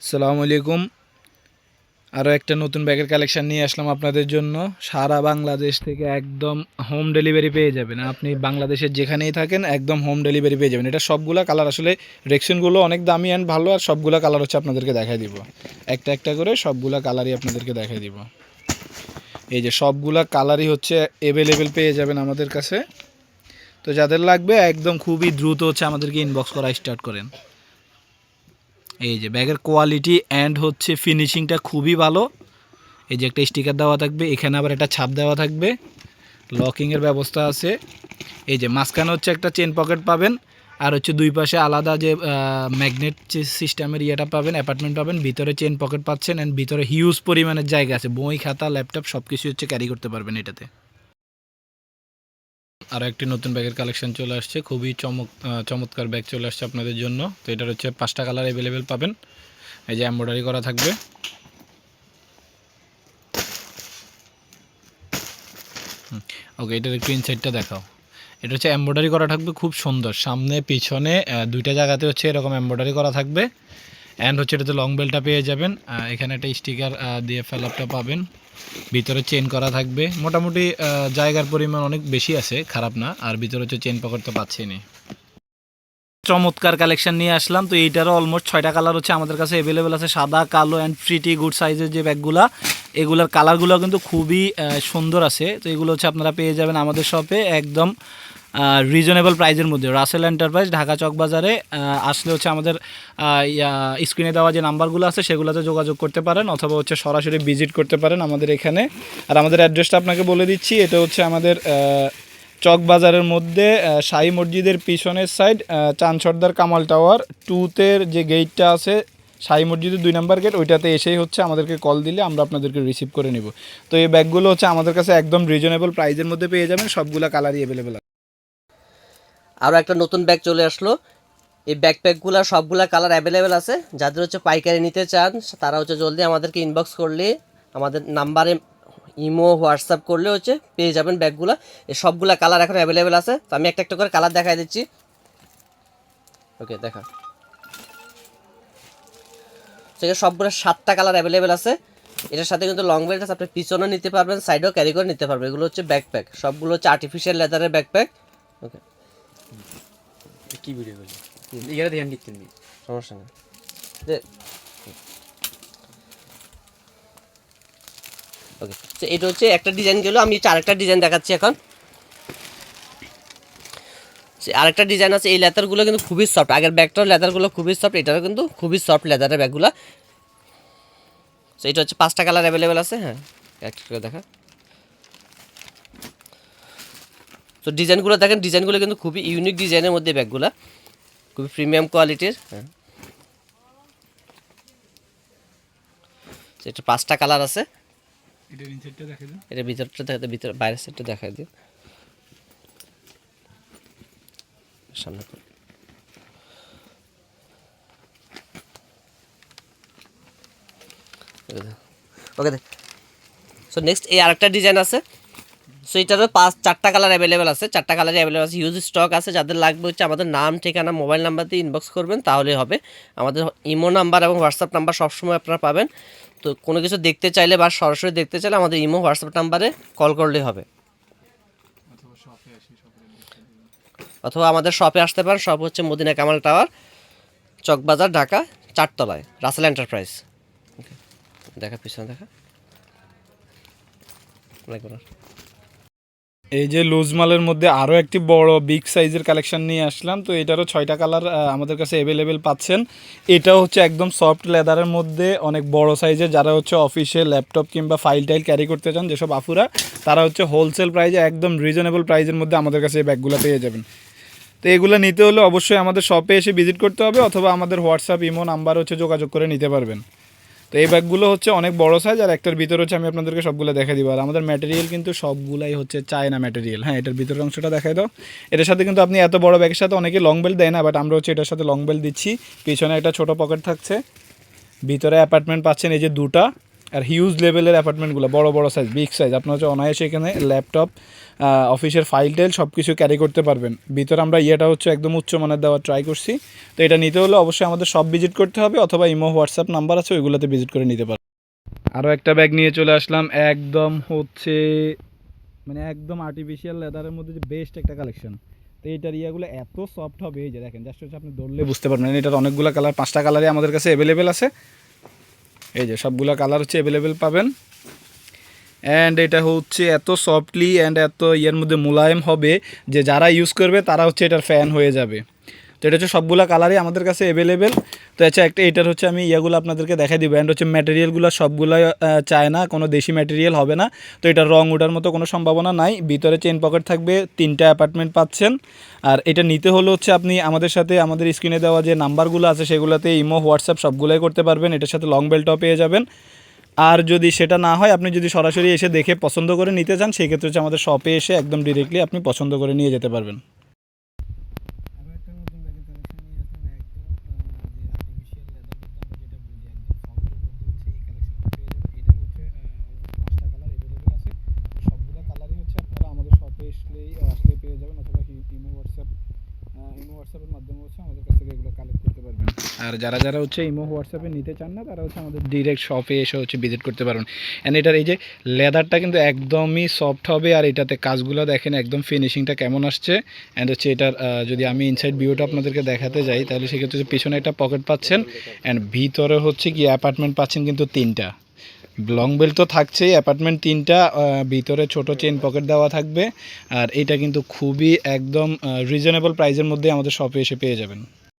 আসসালামু আলাইকুম। আরও একটা নতুন ব্যাগের কালেকশান নিয়ে আসলাম আপনাদের জন্য। সারা বাংলাদেশ থেকে একদম হোম ডেলিভারি পেয়ে যাবেন। আপনি বাংলাদেশের যেখানেই থাকেন একদম হোম ডেলিভারি পেয়ে যাবেন। এটা সবগুলা কালার, আসলে রেক্সিনগুলো অনেক দামি অ্যান্ড ভালো, আর সবগুলা কালার হচ্ছে আপনাদেরকে দেখাই দিব। একটা একটা করে সবগুলা কালারই আপনাদেরকে দেখাই দিব। এই যে সবগুলা কালারই হচ্ছে অ্যাভেলেবেল পেয়ে যাবেন আমাদের কাছে। তো যাদের লাগবে একদম খুবই দ্রুত হচ্ছে আমাদেরকে ইনবক্স করা স্টার্ট করেন। এই যে ব্যাগের কোয়ালিটি অ্যান্ড হচ্ছে ফিনিশিংটা খুবই ভালো। এই যে একটা স্টিকার দেওয়া থাকবে, এখানে আবার একটা ছাপ দেওয়া থাকবে, লকিংয়ের ব্যবস্থা আছে। এই যে মাঝখানে হচ্ছে একটা চেন পকেট পাবেন, আর হচ্ছে দুই পাশে আলাদা যে ম্যাগনেট সিস্টেমের ইয়েটা পাবেন, অ্যাপার্টমেন্ট পাবেন। ভিতরে চেন পকেট পাচ্ছেন অ্যান্ড ভিতরে হিউজ পরিমাণের জায়গা আছে, বই খাতা ল্যাপটপ সব কিছু হচ্ছে ক্যারি করতে পারবেন এটাতে। আরও একটি নতুন ব্যাগের কালেকশন চলে আসছে, খুবই চমৎকার ব্যাগ চলে আসছে আপনাদের জন্য। তো এটার হচ্ছে 5টা কালার অ্যাভেলেবেল পাবেন। এই যে এমব্রয়ডারি করা থাকবে। ওকে, এটার একটু ইনসাইডটা দেখাও। এটা হচ্ছে এমব্রয়ডারি করা থাকবে, খুব সুন্দর। সামনে পিছনে দুইটা জায়গাতে হচ্ছে এরকম এমব্রয়ডারি করা থাকবে। অ্যান্ড হচ্ছে এটাতে লং বেলটা পেয়ে যাবেন। এখানে একটা স্টিকার দিয়ে ফেলাপটা পাবেন। ভিতরে চেন করা থাকবে। মোটামুটি জায়গার পরিমাণ অনেক বেশি আছে, খারাপ না। আর ভিতরে হচ্ছে চেন পকেট তো পাচ্ছেনই। চমৎকার কালেকশন নিয়ে আসলাম। তো এইটারও অলমোস্ট 6টা কালার হচ্ছে আমাদের কাছে অ্যাভেলেবেল আছে, সাদা, কালো অ্যান্ড প্রিটি গুড সাইজের যে ব্যাগগুলা, এগুলোর কালারগুলো কিন্তু খুবই সুন্দর আছে। তো এগুলো হচ্ছে আপনারা পেয়ে যাবেন আমাদের শপে একদম রিজনেবল প্রাইজের মধ্যে। রাসেল এন্টারপ্রাইজ, ঢাকা চক বাজারে আসলে হচ্ছে আমাদের স্ক্রিনে দেওয়া যে নাম্বারগুলো আছে সেগুলোতে যোগাযোগ করতে পারেন, অথবা হচ্ছে সরাসরি ভিজিট করতে পারেন আমাদের এখানে। আর আমাদের অ্যাড্রেসটা আপনাকে বলে দিচ্ছি, এটা হচ্ছে আমাদের চক বাজারের মধ্যে শাহী মসজিদের পিছনের সাইড, চাঁদ সর্দার কামাল টাওয়ার 2-তে যে গেটটা আছে, শাহী মসজিদের 2 নম্বর গেট, ওইটাতে এসেই হচ্ছে আমাদেরকে কল দিলে আমরা আপনাদেরকে রিসিভ করে নেব। তো এই ব্যাগগুলো হচ্ছে আমাদের কাছে একদম রিজনেবল প্রাইজের মধ্যে পেয়ে যাবেন, সবগুলো কালারই অ্যাভেলেবেল। আরও একটা নতুন ব্যাগ চলে আসলো। এই ব্যাকপ্যাকগুলো সবগুলা কালার অ্যাভেলেবেল আছে। যাদের হচ্ছে পাইকারি নিতে চান তারা হচ্ছে জলদি আমাদেরকে ইনবক্স করলে, আমাদের নাম্বারে ইমো হোয়াটসঅ্যাপ করলে হচ্ছে পেয়ে যাবেন ব্যাগগুলো। এই সবগুলা কালার এখন অ্যাভেলেবেল আছে। তো আমি একটা একটা করে কালার দেখাই দিচ্ছি। ওকে, দেখা সেখানে সবগুলো 7টা কালার অ্যাভেলেবেল আছে। এটার সাথে কিন্তু লং বেল্ট আছে, আপনি পিছনেও নিতে পারবেন, সাইডেও ক্যারি করে নিতে পারবেন। এগুলো হচ্ছে ব্যাকপ্যাক, সবগুলো হচ্ছে আর্টিফিশিয়াল লেদারের ব্যাকপ্যাক। ওকে, কি ভিডিও করলি এখানে ধ্যান দিচ্ছি সমস্যা নেই। যে ওকে, তো এটা হচ্ছে একটা ডিজাইন গেল। আমি আরেকটা ডিজাইন দেখাচ্ছি এখন। আরেকটা ডিজাইন আছে। এই লেদারগুলো কিন্তু খুবই সফট। আগের ব্যাগটার লেদারগুলো খুবই সফট, এটারও কিন্তু খুবই সফট লেদারের ব্যাগগুলো। তো এটা হচ্ছে 5টা কালার অ্যাভেলেবেল আছে। হ্যাঁ, একটা করে দেখা। তো ডিজাইনগুলো দেখেন, ডিজাইনগুলো কিন্তু খুবই ইউনিক ডিজাইনের মধ্যে ব্যাগগুলো, খুবই প্রিমিয়াম কোয়ালিটির। হ্যাঁ, এটা 5টা কালার আছে। এটা ভিতরটা দেখা, ভিতরে বাইরের সাইডটা দেখাই দিন সামনে। ওকে, সো নেক্সট এই আরেকটা ডিজাইন আছে। সো এটারও 4টা কালার অ্যাভেলেবেল আছে। 4টা কালারই অ্যাভেলেবেল আছে, হিউজ স্টক আছে। যাদের লাগবে হচ্ছে আমাদের নাম, ঠিকানা, মোবাইল নাম্বার দিয়ে ইনবক্স করবেন, তাহলেই হবে। আমাদের ইমো নাম্বার এবং হোয়াটসঅ্যাপ নাম্বার সবসময় আপনারা পাবেন। তো কোনো কিছু দেখতে চাইলে বা সরাসরি দেখতে চাইলে আমাদের ইমো হোয়াটসঅ্যাপ নাম্বারে কল করলেই হবে, অথবা আমাদের শপে আসতে পারেন। শপ হচ্ছে মদিনা কামাল টাওয়ার, চকবাজার, ঢাকা 4তলায়, রাসেল এন্টারপ্রাইজ। দেখা পিছনে দেখা এই যে লুজ মালের মধ্যে আরও একটি বড় বিগ সাইজের কালেকশন নিয়ে আসলাম। তো এটারও 6টা কালার আমাদের কাছে অ্যাভেলেবেল পাচ্ছেন। এটাও হচ্ছে একদম সফট লেদারের মধ্যে অনেক বড় সাইজের। যারা হচ্ছে অফিসে ল্যাপটপ কিংবা ফাইল টাইল ক্যারি করতে চান যেসব আফুরা, তারা হচ্ছে হোলসেল প্রাইজে একদম রিজনেবল প্রাইজের মধ্যে আমাদের কাছে এই ব্যাগগুলো পেয়ে যাবেন। তো এগুলো নিতে হলে অবশ্যই আমাদের শপে এসে ভিজিট করতে হবে, অথবা আমাদের হোয়াটসঅ্যাপ ইমো নাম্বার হচ্ছে যোগাযোগ করে নিতে পারবেন। তো এই ব্যাগগুলো হচ্ছে অনেক বড় সাইজ, আর একটার ভিতর হচ্ছে আমি আপনাদেরকে সবগুলো দেখাই দিব। আর আমাদের ম্যাটেরিয়াল কিন্তু সবগুলাই হচ্ছে চায়না ম্যাটেরিয়াল। হ্যাঁ, এটার ভিতরের অংশটা দেখাই দাও। এটার সাথে কিন্তু আপনি এত বড় ব্যাগের সাথে অনেকে লং বেল্ট দেয় না, বাট আমরা হচ্ছে এটার সাথে লং বেল্ট দিচ্ছি। পিছনে একটা ছোট পকেট থাকছে, ভিতরে অ্যাপার্টমেন্ট পাচ্ছেন এই যে 2টা, আর হিউজ লেভেলের অ্যাপার্টমেন্টগুলো বড় বড় সাইজ, বিগ সাইজ, আপনার হচ্ছে অনায়াসে এখানে ল্যাপটপ, অফিসের ফাইল টাইল সব কিছু ক্যারি করতে পারবেন। ভিতরে আমরা ইয়েটা হচ্ছে একদম উচ্চমানের দেওয়ার ট্রাই করছি। তো এটা নিতে হলে অবশ্যই আমাদের সব ভিজিট করতে হবে, অথবা ইমো হোয়াটসঅ্যাপ নাম্বার আছে ওইগুলোতে ভিজিট করে নিতে পারবেন। আরও একটা ব্যাগ নিয়ে চলে আসলাম, একদম হচ্ছে মানে একদম আর্টিফিশিয়াল লেদারের মধ্যে যে বেস্ট একটা কালেকশন। তো এইটার ইয়াগুলো এত সফট হবে, এই যে দেখেন, জাস্ট হচ্ছে আপনি ধরলে বুঝতে পারবেন। এটার অনেকগুলো কালার, 5টা কালারই আমাদের কাছে অ্যাভেলেবেল আছে। এই যে সবগুলো কালার হচ্ছে অ্যাভেলেবেল পাবেন। অ্যান্ড এটা হচ্ছে এত সফটলি অ্যান্ড এত ইয়ের মধ্যে মোলায়েম হবে যে যারা ইউজ করবে তারা হচ্ছে এটার ফ্যান হয়ে যাবে। তো এটা হচ্ছে সবগুলো কালারই আমাদের কাছে অ্যাভেলেবেল। তো আচ্ছা একটা এটার হচ্ছে আমি ইয়াগুলো আপনাদেরকে দেখাই দিব। অ্যান্ড হচ্ছে ম্যাটেরিয়ালগুলো সবগুলো চায় না, কোনো দেশি ম্যাটেরিয়াল হবে না। তো এটার রং ওঠার মতো কোনো সম্ভাবনা নাই। ভিতরে চেইন পকেট থাকবে, 3টা অ্যাপার্টমেন্ট পাচ্ছেন। আর এটা নিতে হলে হচ্ছে আপনি আমাদের সাথে আমাদের স্ক্রিনে দেওয়া যে নাম্বারগুলো আছে সেগুলোতে ইমো হোয়াটসঅ্যাপ সবগুলোই করতে পারবেন। এটার সাথে লং বেল্টও পেয়ে যাবেন। আর যদি সেটা না হয়, আপনি যদি সরাসরি এসে দেখে পছন্দ করে নিতে চান, সেক্ষেত্রে হচ্ছে আমাদের শপে এসে একদম ডিরেক্টলি আপনি পছন্দ করে নিয়ে যেতে পারবেন। হোয়াটসঅ্যাপের মাধ্যমে হচ্ছে আমাদের কাছ থেকে এগুলো কালেক্ট করতে পারবেন। আর যারা যারা হচ্ছে ইমো হোয়াটসঅ্যাপে নিতে চান না, তারা হচ্ছে আমাদের ডিরেক্ট শপে এসে হচ্ছে ভিজিট করতে পারবেন। অ্যান্ড এটার এই যে লেদারটা কিন্তু একদমই সফট হবে। আর এটাতে কাজগুলো দেখেন একদম ফিনিশিংটা কেমন আসছে। অ্যান্ড হচ্ছে এটার যদি আমি ইনসাইড ভিউটা আপনাদেরকে দেখাতে যাই, তাহলে সেক্ষেত্রে পিছনে একটা পকেট পাচ্ছেন, অ্যান্ড ভিতরে হচ্ছে কি অ্যাপার্টমেন্ট পাচ্ছেন কিন্তু 3টা। লং বেল্ট তো থাকছেই, অ্যাপার্টমেন্ট 3টা, ভিতরে ছোট চেইন পকেট দেওয়া থাকবে। আর এটা কিন্তু খুবই একদম রিজনেবল প্রাইসের মধ্যে আমাদের শপে এসে পেয়ে যাবেন।